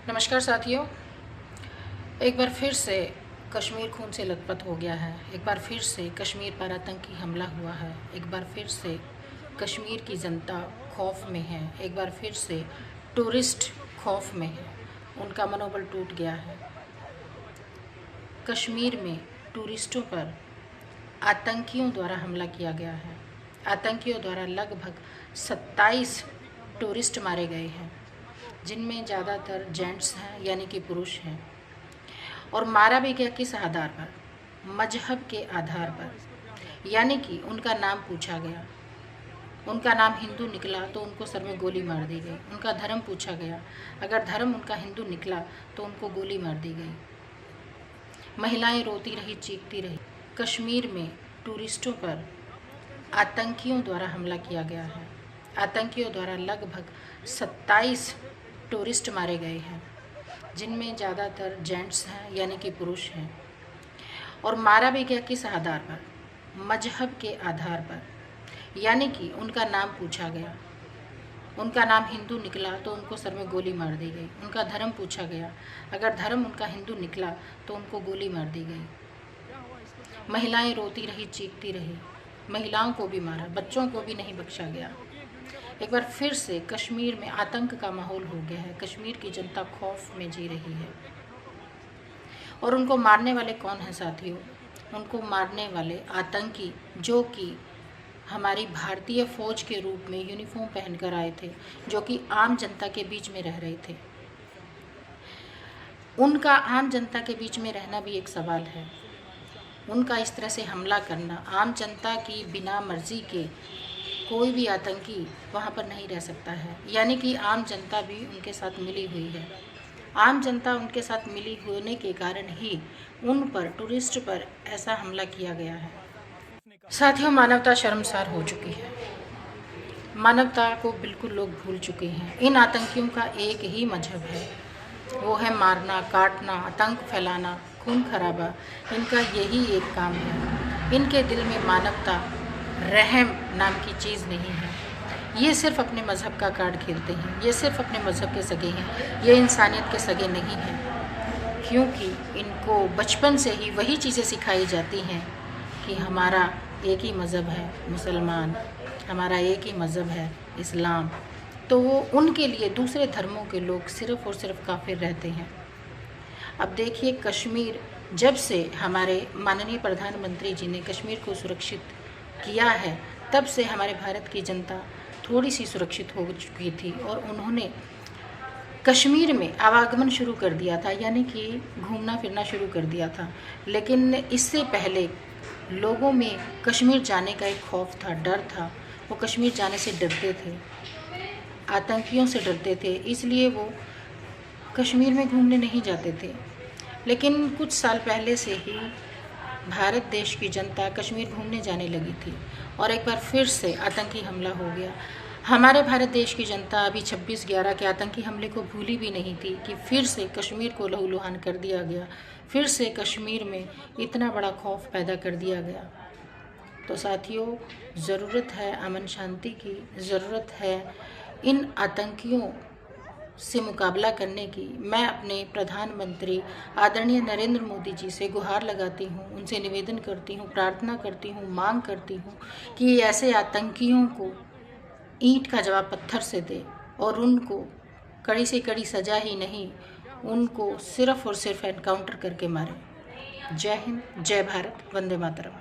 नमस्कार साथियों। एक बार फिर से कश्मीर खून से लथपथ हो गया है। एक बार फिर से कश्मीर पर आतंकी हमला हुआ है। एक बार फिर से कश्मीर की जनता खौफ में है। एक बार फिर से टूरिस्ट खौफ में है। उनका मनोबल टूट गया है। कश्मीर में टूरिस्टों पर आतंकियों द्वारा हमला किया गया है। आतंकियों द्वारा लगभग 27 टूरिस्ट मारे गए हैं, जिनमें ज़्यादातर जेंट्स हैं, यानी कि पुरुष हैं। और मारा भी गया किस आधार पर? मजहब के आधार पर, यानी कि उनका नाम पूछा गया। उनका नाम हिंदू निकला तो उनको सर में गोली मार दी गई। उनका धर्म पूछा गया, अगर धर्म उनका हिंदू निकला तो उनको गोली मार दी गई। महिलाएं रोती रही, चीखती रही। कश्मीर में टूरिस्टों पर आतंकियों द्वारा हमला किया गया है। आतंकियों द्वारा लगभग 27 टूरिस्ट मारे गए हैं, जिनमें ज़्यादातर जेंट्स हैं, यानी कि पुरुष हैं। और मारा भी गया किस आधार पर? मजहब के आधार पर, यानी कि उनका नाम पूछा गया। उनका नाम हिंदू निकला तो उनको सर में गोली मार दी गई। उनका धर्म पूछा गया, अगर धर्म उनका हिंदू निकला तो उनको गोली मार दी गई। महिलाएं रोती रही, चीखती रही। महिलाओं को भी मारा, बच्चों को भी नहीं बख्शा गया। एक बार फिर से कश्मीर में आतंक का माहौल हो गया है। कश्मीर की जनता खौफ में जी रही है। और उनको मारने वाले कौन हैं साथियों? उनको मारने वाले आतंकी, जो कि हमारी भारतीय फौज के रूप में यूनिफॉर्म पहनकर आए थे, जो कि आम जनता के बीच में रह रहे थे। उनका आम जनता के बीच में रहना भी एक सवाल है। उनका इस तरह से हमला करना, आम जनता की बिना मर्जी के कोई भी आतंकी वहाँ पर नहीं रह सकता है, यानी कि आम जनता भी उनके साथ मिली हुई है। आम जनता उनके साथ मिली होने के कारण ही उन पर, टूरिस्ट पर ऐसा हमला किया गया है। साथियों, मानवता शर्मसार हो चुकी है। मानवता को बिल्कुल लोग भूल चुके हैं। इन आतंकियों का एक ही मजहब है, वो है मारना, काटना, आतंक फैलाना, खून खराबा। इनका यही एक काम है। इनके दिल में मानवता, रहम नाम की चीज़ नहीं है। ये सिर्फ अपने मज़हब का कार्ड खेलते हैं। ये सिर्फ अपने मज़हब के सगे हैं। ये इंसानियत के सगे नहीं हैं, क्योंकि इनको बचपन से ही वही चीज़ें सिखाई जाती हैं कि हमारा एक ही मज़हब है मुसलमान, हमारा एक ही मज़हब है इस्लाम। तो वो उनके लिए दूसरे धर्मों के लोग सिर्फ़ और सिर्फ काफिर रहते हैं। अब देखिए, कश्मीर जब से हमारे माननीय प्रधानमंत्री जी ने कश्मीर को सुरक्षित किया है, तब से हमारे भारत की जनता थोड़ी सी सुरक्षित हो चुकी थी। और उन्होंने कश्मीर में आवागमन शुरू कर दिया था, यानी कि घूमना फिरना शुरू कर दिया था। लेकिन इससे पहले लोगों में कश्मीर जाने का एक खौफ था, डर था। वो कश्मीर जाने से डरते थे, आतंकियों से डरते थे, इसलिए वो कश्मीर में घूमने नहीं जाते थे। लेकिन कुछ साल पहले से ही भारत देश की जनता कश्मीर घूमने जाने लगी थी, और एक बार फिर से आतंकी हमला हो गया। हमारे भारत देश की जनता अभी 26/11 के आतंकी हमले को भूली भी नहीं थी कि फिर से कश्मीर को लहूलुहान कर दिया गया। फिर से कश्मीर में इतना बड़ा खौफ पैदा कर दिया गया। तो साथियों, ज़रूरत है अमन शांति की, ज़रूरत है इन आतंकियों से मुकाबला करने की। मैं अपने प्रधानमंत्री आदरणीय नरेंद्र मोदी जी से गुहार लगाती हूँ, उनसे निवेदन करती हूँ, प्रार्थना करती हूँ, मांग करती हूँ कि ऐसे आतंकियों को ईंट का जवाब पत्थर से दे, और उनको कड़ी से कड़ी सज़ा ही नहीं, उनको सिर्फ़ और सिर्फ एनकाउंटर करके मारे। जय हिंद, जय भारत, वंदे मातरम।